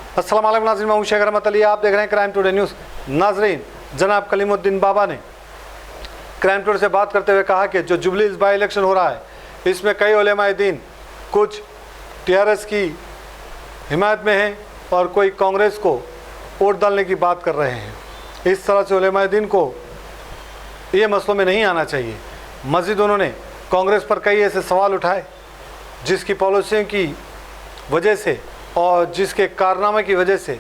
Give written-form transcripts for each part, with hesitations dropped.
अस्सलाम वालेकुम नाज़रीन, मैं हूं शेख रहमत अली। आप देख रहे हैं क्राइम टुडे न्यूज़। नाज़रीन, जनाब कलीमुद्दीन बाबा ने क्राइम टुडे से बात करते हुए कहा कि जो जुबली हिल्स बाई इलेक्शन हो रहा है, इसमें कई उलेमाए दीन कुछ टीआरएस की हिमायत में हैं और कोई कांग्रेस को वोट डालने की बात कर रहे हैं। इस तरह से उलेमाए दीन को ये मसलों में नहीं आना चाहिए। मज़ीद उन्होंने कांग्रेस पर कई ऐसे सवाल उठाए जिसकी पॉलिसियों की वजह से और जिसके कारनामे की वजह से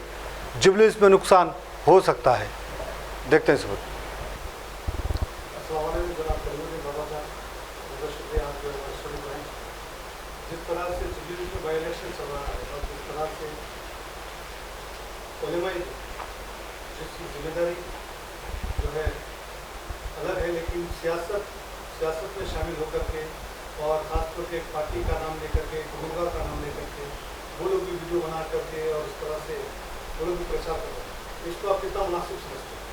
जुबली हिल्स में नुकसान हो सकता है। देखते हैं इस वक्त। जिस तरह से जुबली हिल्स में बाई इलेक्शन चल रहा है और जिस तरह से उलेमाए जिसकी जिम्मेदारी जो है अलग है, लेकिन सियासत में शामिल होकर के और ख़ासतौर पर एक पार्टी का नाम लेकर के, एक उम्मीदवार का नाम लेकर के वो लोग भी वीडियो बना करके और इस तरह से वो लोग भी प्रचार कर रहे हैं। इसको आप कितना मुनासिब समझते हैं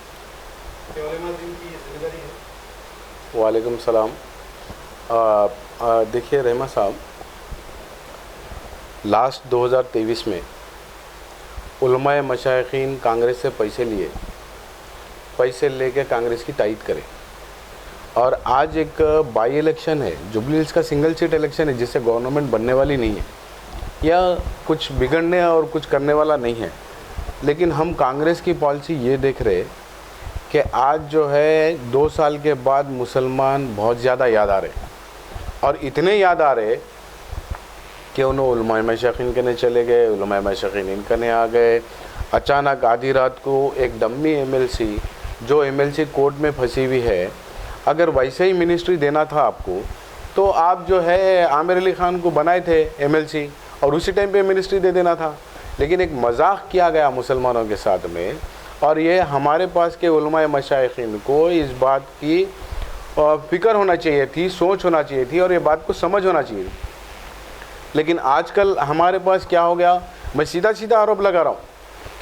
कि उलेमा दीन की ये जिम्मेदारी है? वालेकुम सलाम। देखिए रहमा साहब, लास्ट 2023 में उलमाए मशाइखीन कांग्रेस से पैसे लेके कांग्रेस की टाइट करे और आज एक बाई इलेक्शन है, जुबली हिल्स का सिंगल सीट इलेक्शन है जिससे गवर्नमेंट बनने वाली नहीं है या कुछ बिगड़ने और कुछ करने वाला नहीं है। लेकिन हम कांग्रेस की पॉलिसी ये देख रहे कि आज जो है 2 साल के बाद मुसलमान बहुत ज़्यादा याद आ रहे और इतने याद आ रहे कि उन्होंने उलमाए मशाइखीन के ने चले गए, उलमाए मशाइखीन इनके ने आ गए। अचानक आधी रात को एक डम्मी एमएलसी जो एमएलसी कोर्ट में फंसी हुई है, अगर वैसे ही मिनिस्ट्री देना था आपको तो आप जो है आमिर अली ख़ान को बनाए थे एमएलसी और उसी टाइम पे मिनिस्ट्री दे देना था। लेकिन एक मजाक किया गया मुसलमानों के साथ में और ये हमारे पास के उलमाए मशाइखीन को इस बात की फ़िक्र होना चाहिए थी, सोच होना चाहिए थी और ये बात को समझ होना चाहिए। लेकिन आजकल हमारे पास क्या हो गया, मैं सीधा सीधा आरोप लगा रहा हूँ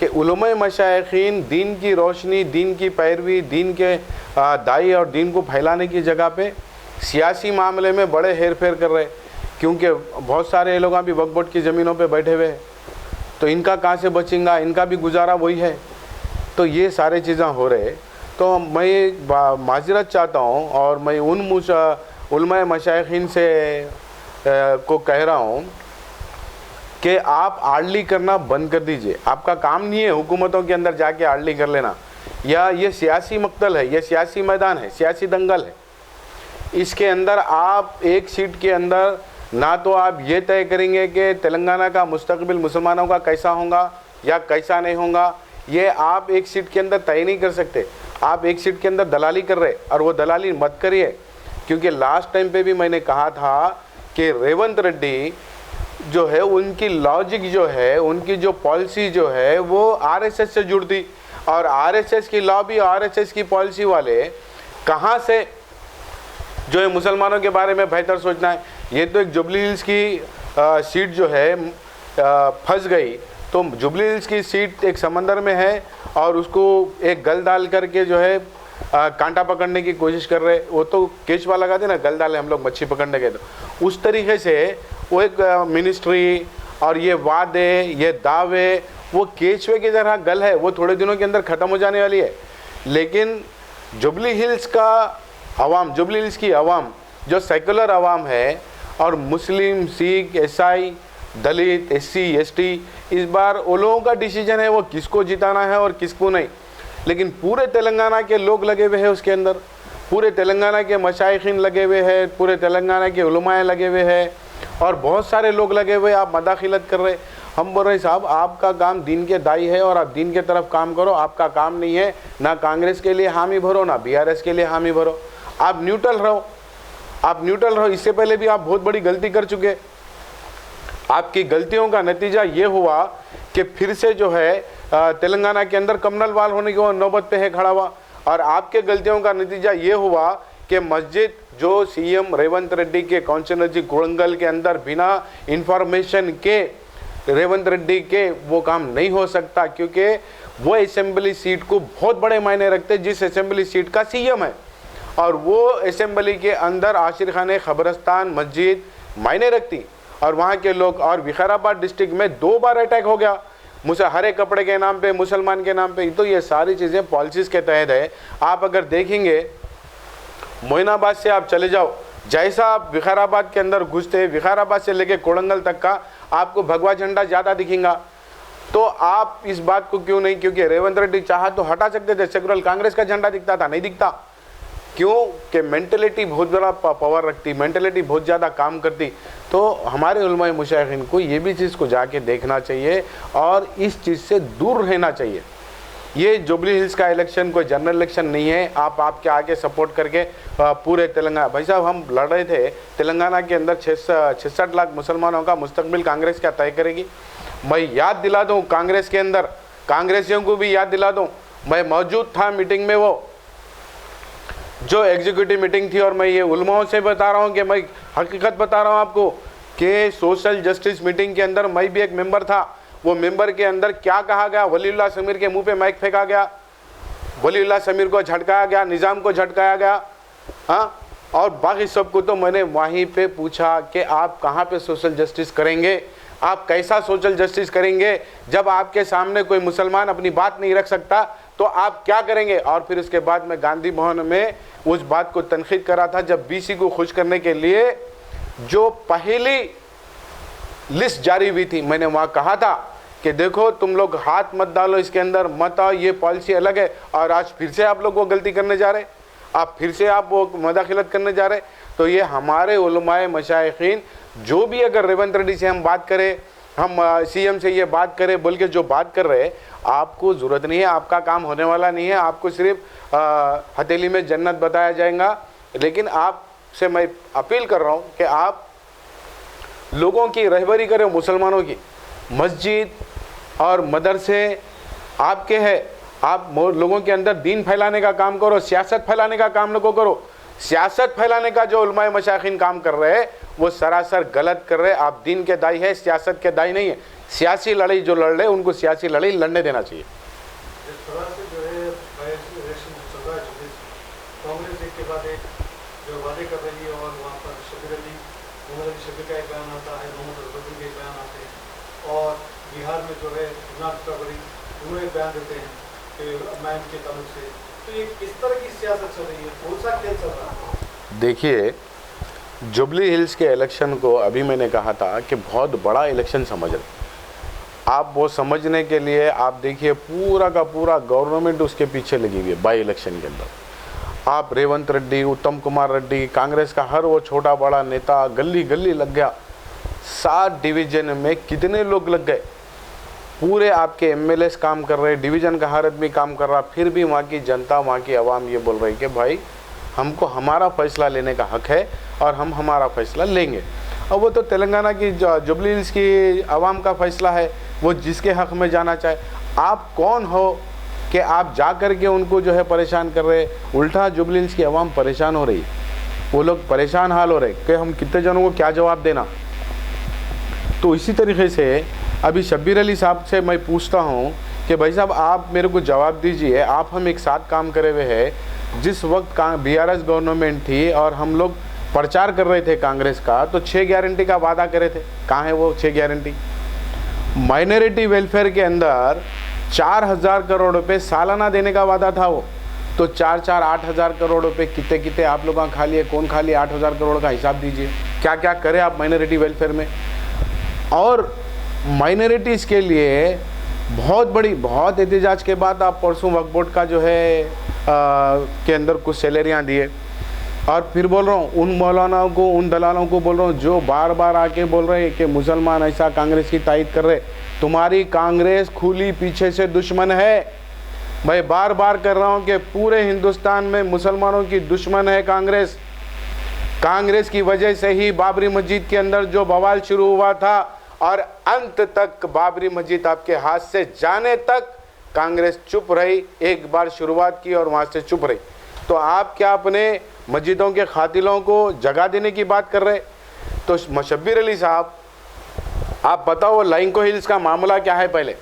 कि उलमाए मशाइखीन दीन की रोशनी, दीन की पैरवी, दीन के दाई और दीन को फैलाने की जगह पे सियासी मामले में बड़े हेर फेर कर रहे, क्योंकि बहुत सारे लोग अभी वक्फ बोर्ड की ज़मीनों पे बैठे हुए हैं तो इनका कहाँ से बचेगा, इनका भी गुजारा वही है। तो ये सारे चीज़ें हो रहे, तो मैं माजरत चाहता हूँ और मैं उन उलमाए मशाइखीन से को कह रहा हूँ कि आप आड़ली करना बंद कर दीजिए। आपका काम नहीं है हुकूमतों के अंदर जाके आड़ली कर लेना, या ये सियासी मक्तल है, ये सियासी मैदान है, सियासी दंगल है। इसके अंदर आप एक सीट के अंदर ना तो आप ये तय करेंगे कि तेलंगाना का मुस्तकबिल मुसलमानों का कैसा होगा या कैसा नहीं होगा, ये आप एक सीट के अंदर तय नहीं कर सकते। आप एक सीट के अंदर दलाली कर रहे और वो दलाली मत करिए, क्योंकि लास्ट टाइम पे भी मैंने कहा था कि रेवंत रेड्डी जो है उनकी लॉजिक जो है, उनकी जो पॉलिसी जो है वो आरएसएस से जुड़ती और आरएसएस की लॉबी, आरएसएस की पॉलिसी वाले कहाँ से जो है मुसलमानों के बारे में बेहतर सोचना है। ये तो एक जुबली हिल्स की सीट जो है फंस गई, तो जुबली हिल्स की सीट एक समंदर में है और उसको एक गल डाल करके जो है कांटा पकड़ने की कोशिश कर रहे। वो तो केचवा लगाते ना, गल डाले हम लोग मच्छी पकड़ने गए, तो उस तरीके से वो एक मिनिस्ट्री और ये वादे, ये दावे, वो केचवे की तरह गल है, वो थोड़े दिनों के अंदर ख़त्म हो जाने वाली है। लेकिन जुबली हिल्स का अवाम, जुबली हिल्स की अवाम जो सेकुलर अवाम है और मुस्लिम, सिख, ईसाई, दलित, एससी, एसटी, इस बार उन लोगों का डिसीजन है वो किसको जिताना है और किसको नहीं। लेकिन पूरे तेलंगाना के लोग लगे हुए हैं उसके अंदर, पूरे तेलंगाना के मशाइखीन लगे हुए हैं, पूरे तेलंगाना के उलमाए लगे हुए हैं और बहुत सारे लोग लगे हुए। आप मदाखिलत कर रहे। हम बोल रहे साहब आपका काम दीन के दाई है और आप दीन के तरफ काम करो। आपका काम नहीं है ना कांग्रेस के लिए हामी भरो ना बीआरएस के लिए हामी भरो, आप न्यूट्रल रहो, आप न्यूट्रल रहो। इससे पहले भी आप बहुत बड़ी गलती कर चुके। आपकी गलतियों का नतीजा ये हुआ कि फिर से जो है तेलंगाना के अंदर कम्युनल वाल होने की नौबत पे है खड़ा हुआ और आपके गलतियों का नतीजा ये हुआ कि मस्जिद जो सीएम रेवंत रेड्डी के कॉन्स्टिट्यूएंसी कोड़ंगल के अंदर बिना इंफॉर्मेशन के रेवंत रेड्डी के वो काम नहीं हो सकता, क्योंकि वो असेंबली सीट को बहुत बड़े मायने रखते जिस असेंबली सीट का सीएम है और वो असेंबली के अंदर आशिर खाने खबरस्तान मस्जिद मायने रखती और वहाँ के लोग। और विकाराबाद डिस्ट्रिक्ट में 2 बार अटैक हो गया हरे कपड़े के नाम पे, मुसलमान के नाम पे, तो ये सारी चीज़ें पॉलिसीज़ के तहत है। आप अगर देखेंगे मोइनाबाद से आप चले जाओ, जैसा आप विकाराबाद के अंदर घुसते हैं, विकाराबाद से लेके कोड़ंगल तक का आपको भगवा झंडा ज़्यादा दिखेगा। तो आप इस बात को क्यों नहीं, क्योंकि रेवंत रेड्डी चाहा तो हटा सकते थे, सेकुलर कांग्रेस का झंडा दिखता था, नहीं दिखता। क्यों कि मेंटलिटी बहुत बड़ा पावर रखती, मेंटलिटी बहुत ज़्यादा काम करती। तो हमारे उलमाए मुशाइखीन को ये भी चीज़ को जाके देखना चाहिए और इस चीज़ से दूर रहना चाहिए। ये जुबली हिल्स का इलेक्शन कोई जनरल इलेक्शन नहीं है। आप आपके आगे सपोर्ट करके पूरे तेलंगाना, भाई साहब हम लड़ रहे थे, तेलंगाना के अंदर 66 लाख मुसलमानों का मुस्तकबिल कांग्रेस क्या तय करेगी। मैं याद दिला दूं कांग्रेस के अंदर, कांग्रेसियों को भी याद दिला दूं, मैं मौजूद था मीटिंग में, वो जो एग्जीक्यूटिव मीटिंग थी, और मैं ये उलमाओं से बता रहा हूँ कि मैं हकीकत बता रहा हूँ आपको कि सोशल जस्टिस मीटिंग के अंदर मैं भी एक मेंबर था। वो मेंबर के अंदर क्या कहा गया, वलीउल्लाह समीर के मुंह पे माइक फेंका गया, वलीउल्लाह समीर को झटकाया गया, निज़ाम को झटकाया गया, हाँ, और बाकी सबको। तो मैंने वहीं पे पूछा कि आप कहाँ पे सोशल जस्टिस करेंगे, आप कैसा सोशल जस्टिस करेंगे जब आपके सामने कोई मुसलमान अपनी बात नहीं रख सकता, तो आप क्या करेंगे। और फिर उसके बाद मैं गांधी भवन में उस बात को तनकीद करा था, जब बीसी को खुश करने के लिए जो पहली लिस्ट जारी हुई थी, मैंने वहाँ कहा था कि देखो तुम लोग हाथ मत डालो इसके अंदर, मत आओ, ये पॉलिसी अलग है। और आज फिर से आप लोग वो गलती करने जा रहे, आप फिर से आप वो मदाखिलत करने जा रहे। तो ये हमारे उलमाए मशाइखीन जो भी, अगर रेवंत रेड्डी से हम बात करें, हम सीएम से ये बात करें बोल के जो बात कर रहे, आपको ज़रूरत नहीं है, आपका काम होने वाला नहीं है, आपको सिर्फ हथेली में जन्नत बताया जाएगा। लेकिन आपसे मैं अपील कर रहा हूँ कि आप लोगों की रहबरी करें, मुसलमानों की मस्जिद और मदरसे आपके हैं, आप लोगों के अंदर दीन फैलाने का काम करो, सियासत फैलाने का काम न करो। सियासत फैलाने का जो उलमाए मशाइखीन काम कर रहे हैं वो सरासर गलत कर रहे हैं। आप दीन के दाई है, सियासत के दाई नहीं है। सियासी लड़ाई जो लड़ रहे हैं उनको सियासी लड़ाई लड़ने देना चाहिए। कांग्रेस एक के बाद एक जो वादे कर रही है, और वहाँ पर मोहम्मद अली शफी का एक बयान आता है, मोहम्मद अजहरुद्दीन के एक बयान आते हैं, और बिहार में जो है दोनों एक बयान देते हैं कि मैम के ताल्लुक से। तो ये किस तरह की सियासत चल रही है, कौन सा खेल चल रहा है? देखिए, जुबली हिल्स के इलेक्शन को अभी मैंने कहा था कि बहुत बड़ा इलेक्शन समझ रहे आप। वो समझने के लिए आप देखिए पूरा का पूरा गवर्नमेंट उसके पीछे लगी हुई है। बाई इलेक्शन के अंदर आप रेवंत रेड्डी, उत्तम कुमार रेड्डी, कांग्रेस का हर वो छोटा बड़ा नेता गली गली लग गया। 7 डिवीजन में कितने लोग लग गए, पूरे आपके एमएलएस काम कर रहे, डिवीज़न का हर आदमी काम कर रहा। फिर भी वहाँ की जनता, वहाँ की आवाम ये बोल रही कि भाई हमको हमारा फैसला लेने का हक है और हम हमारा फैसला लेंगे। और वो तो तेलंगाना की जुबली हिल्स की आवाम का फैसला है, वो जिसके हक में जाना चाहे। आप कौन हो कि आप जा कर के उनको जो है परेशान कर रहे। उल्टा जुबली हिल्स की आवाम परेशान हो रही, वो लोग परेशान हाल हो रहे कि हम कितने जनों को क्या जवाब देना। तो इसी तरीके से अभी शब्बीर अली साहब से मैं पूछता हूँ कि भाई साहब आप मेरे को जवाब दीजिए, आप हम एक साथ काम करे हुए हैं। जिस वक्त बीआरएस गवर्नमेंट थी और हम लोग प्रचार कर रहे थे कांग्रेस का, तो 6 गारंटी का वादा करे थे, कहाँ है वो 6 गारंटी। माइनॉरिटी वेलफेयर के अंदर 4000 करोड़ रुपए सालाना देने का वादा था वो, तो 4-4 8,000 करोड़ रुपए कितने कितने आप लोग खा लिए, कौन खा लिए 8,000 करोड़ का हिसाब दीजिए। क्या क्या करे आप माइनॉरिटी वेलफेयर में। और माइनॉरिटीज़ के लिए बहुत एहतजाज के बाद आप परसों वक्फ बोर्ड का जो है के अंदर कुछ सैलरियाँ दिए। और फिर बोल रहा हूँ उन मौलानाओं को, उन दलालों को बोल रहा हूँ जो बार बार आके बोल रहे हैं कि मुसलमान ऐसा कांग्रेस की तायद कर रहे, तुम्हारी कांग्रेस खुली पीछे से दुश्मन है। मैं बार बार कर रहा हूँ कि पूरे हिंदुस्तान में मुसलमानों की दुश्मन है कांग्रेस। कांग्रेस की वजह से ही बाबरी मस्जिद के अंदर जो बवाल शुरू हुआ था और अंत तक बाबरी मस्जिद आपके हाथ से जाने तक कांग्रेस चुप रही। एक बार शुरुआत की और वहाँ से चुप रही। तो आप क्या अपने मस्जिदों के खातिलों को जगा देने की बात कर रहे। तो शब्बीर अली साहब आप बताओ वो लाइंको हिल्स का मामला क्या है। पहले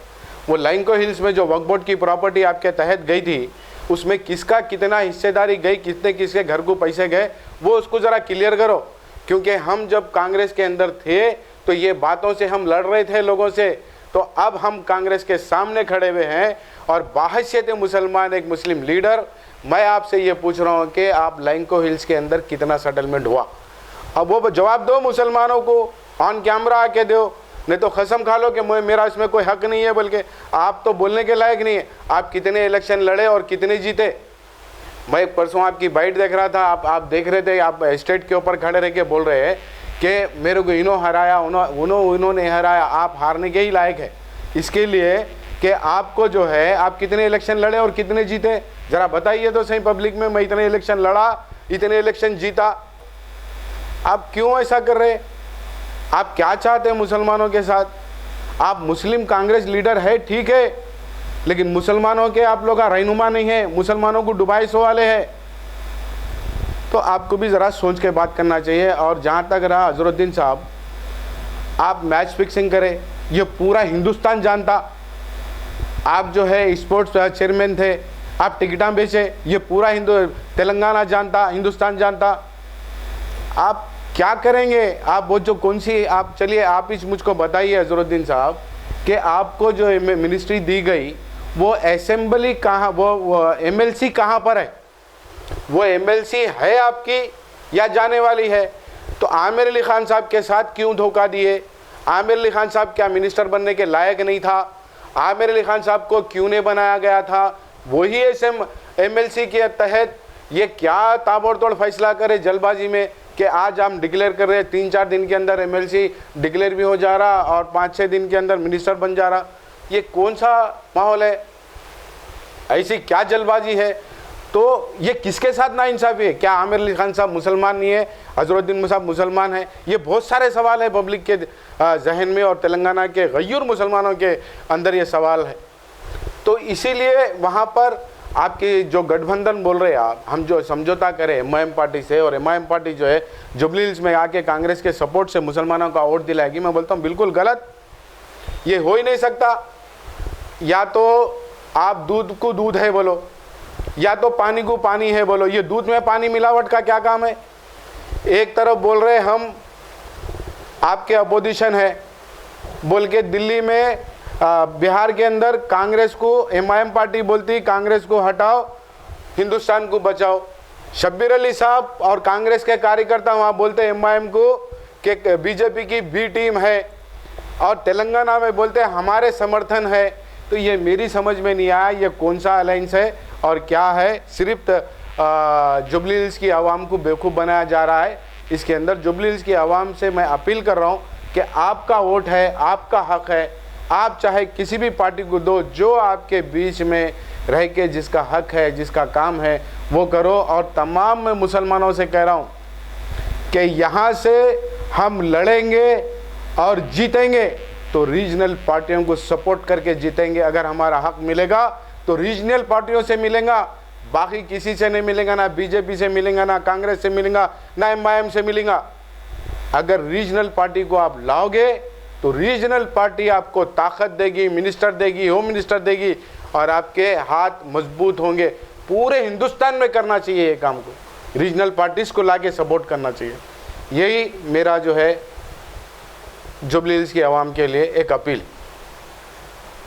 वो लाइंको हिल्स में जो वक्फ बोर्ड की प्रॉपर्टी आपके तहत गई थी, उसमें किसका कितना हिस्सेदारी गई, कितने किसके घर को पैसे गए, वो उसको ज़रा क्लियर करो। क्योंकि हम जब कांग्रेस के अंदर थे तो ये बातों से हम लड़ रहे थे लोगों से, तो अब हम कांग्रेस के सामने खड़े हुए हैं और बाहैसियत मुसलमान एक मुस्लिम लीडर मैं आपसे ये पूछ रहा हूँ कि आप लैंको हिल्स के अंदर कितना सेटलमेंट हुआ? अब वो जवाब दो मुसलमानों को, ऑन कैमरा आके दो, नहीं तो कसम खा लो कि मेरा इसमें कोई हक नहीं है, बल्कि आप तो बोलने के लायक नहीं है। आप कितने इलेक्शन लड़े और कितने जीते? मैं परसों आपकी बाइट देख रहा था, आप देख रहे थे, आप स्टेट के ऊपर खड़े रह के बोल रहे हैं कि मेरे को इन्हों हराया, उन्होंने हराया। आप हारने के ही लायक है इसके लिए कि आपको जो है, आप कितने इलेक्शन लड़े और कितने जीते, ज़रा बताइए तो सही पब्लिक में। मैं इतने इलेक्शन लड़ा, इतने इलेक्शन जीता। आप क्यों ऐसा कर रहे? आप क्या चाहते हैं मुसलमानों के साथ? आप मुस्लिम कांग्रेस लीडर है, ठीक है, लेकिन मुसलमानों के आप लोग का रहनुमा नहीं है, मुसलमानों को डुबाई सो वाले हैं। तो आपको भी ज़रा सोच के बात करना चाहिए। और जहाँ तक रहा अजहरुद्दीन साहब, आप मैच फिक्सिंग करें, ये पूरा हिंदुस्तान जानता। आप जो है स्पोर्ट्स चेयरमैन थे, आप टिकटा बेचे, ये पूरा तेलंगाना जानता, हिंदुस्तान जानता। आप क्या करेंगे? आप वो जो कौन सी, आप चलिए आप ही मुझको बताइए अजहरुद्दीन साहब कि आपको जो मिनिस्ट्री दी गई वो असेंबली कहाँ, वो एमएलसी कहाँ पर है? वो एमएलसी है आपकी या जाने वाली है? तो आमिर अली खान साहब के साथ क्यों धोखा दिए? आमिर अली खान साहब क्या मिनिस्टर बनने के लायक नहीं था? आमिर अली खान साहब को क्यों नहीं बनाया गया था? वही एमएलसी के तहत ये क्या ताबड़तोड़ फैसला करे जल्दबाजी में कि आज हम डिक्लेयर कर रहे हैं, 3-4 दिन के अंदर एमएलसी डिक्लेयर भी हो जा रहा और 5-6 दिन के अंदर मिनिस्टर बन जा रहा। ये कौन सा माहौल है? ऐसी क्या जल्दबाजी है? तो ये किसके साथ नाइंसाफ़ी है? क्या आमिर अली खान साहब मुसलमान नहीं है? अजहरुद्दीन साहब मुसलमान है? ये बहुत सारे सवाल है पब्लिक के जहन में और तेलंगाना के गैर मुसलमानों के अंदर ये सवाल है। तो इसीलिए वहाँ पर आपकी जो गठबंधन बोल रहे हैं आप, हम जो समझौता करें एमआईएम पार्टी से, और एमआईएम पार्टी जो है जुबली हिल्स में आके कांग्रेस के सपोर्ट से मुसलमानों का वोट दिलाएगी, मैं बोलता हूँ बिल्कुल गलत। ये हो ही नहीं सकता। या तो आप दूध को दूध है बोलो, या तो पानी को पानी है बोलो। ये दूध में पानी मिलावट का क्या काम है? एक तरफ बोल रहे हम आपके अपोजिशन है बोल के, दिल्ली में बिहार के अंदर कांग्रेस को एमआईएम पार्टी बोलती कांग्रेस को हटाओ, हिंदुस्तान को बचाओ। शब्बीर अली साहब और कांग्रेस के कार्यकर्ता वहाँ बोलते एमआईएम को कि बीजेपी की बी टीम है, और तेलंगाना में बोलते हमारे समर्थन है। तो ये मेरी समझ में नहीं आया ये कौन सा अलायंस है और क्या है। सिर्फ जुबली हिल्स की आवाम को बेवकूफ़ बनाया जा रहा है। इसके अंदर जुबली हिल्स की आवाम से मैं अपील कर रहा हूँ कि आपका वोट है, आपका हक है, आप चाहे किसी भी पार्टी को दो, जो आपके बीच में रह के जिसका हक है, जिसका काम है वो करो। और तमाम मैं मुसलमानों से कह रहा हूँ कि यहाँ से हम लड़ेंगे और जीतेंगे तो रीजनल पार्टियों को सपोर्ट करके जीतेंगे। अगर हमारा हक मिलेगा तो रीजनल पार्टियों से मिलेगा, बाकी किसी से नहीं मिलेगा, ना बीजेपी से मिलेगा, ना कांग्रेस से मिलेगा, ना एमआईएम से मिलेगा। अगर रीजनल पार्टी को आप लाओगे तो रीजनल पार्टी आपको ताकत देगी, मिनिस्टर देगी, होम मिनिस्टर देगी, और आपके हाथ मजबूत होंगे। पूरे हिंदुस्तान में करना चाहिए ये काम को, रीजनल पार्टीज़ को लाके सपोर्ट करना चाहिए। यही मेरा जो है जुबली हिल्स की आवाम के लिए एक अपील।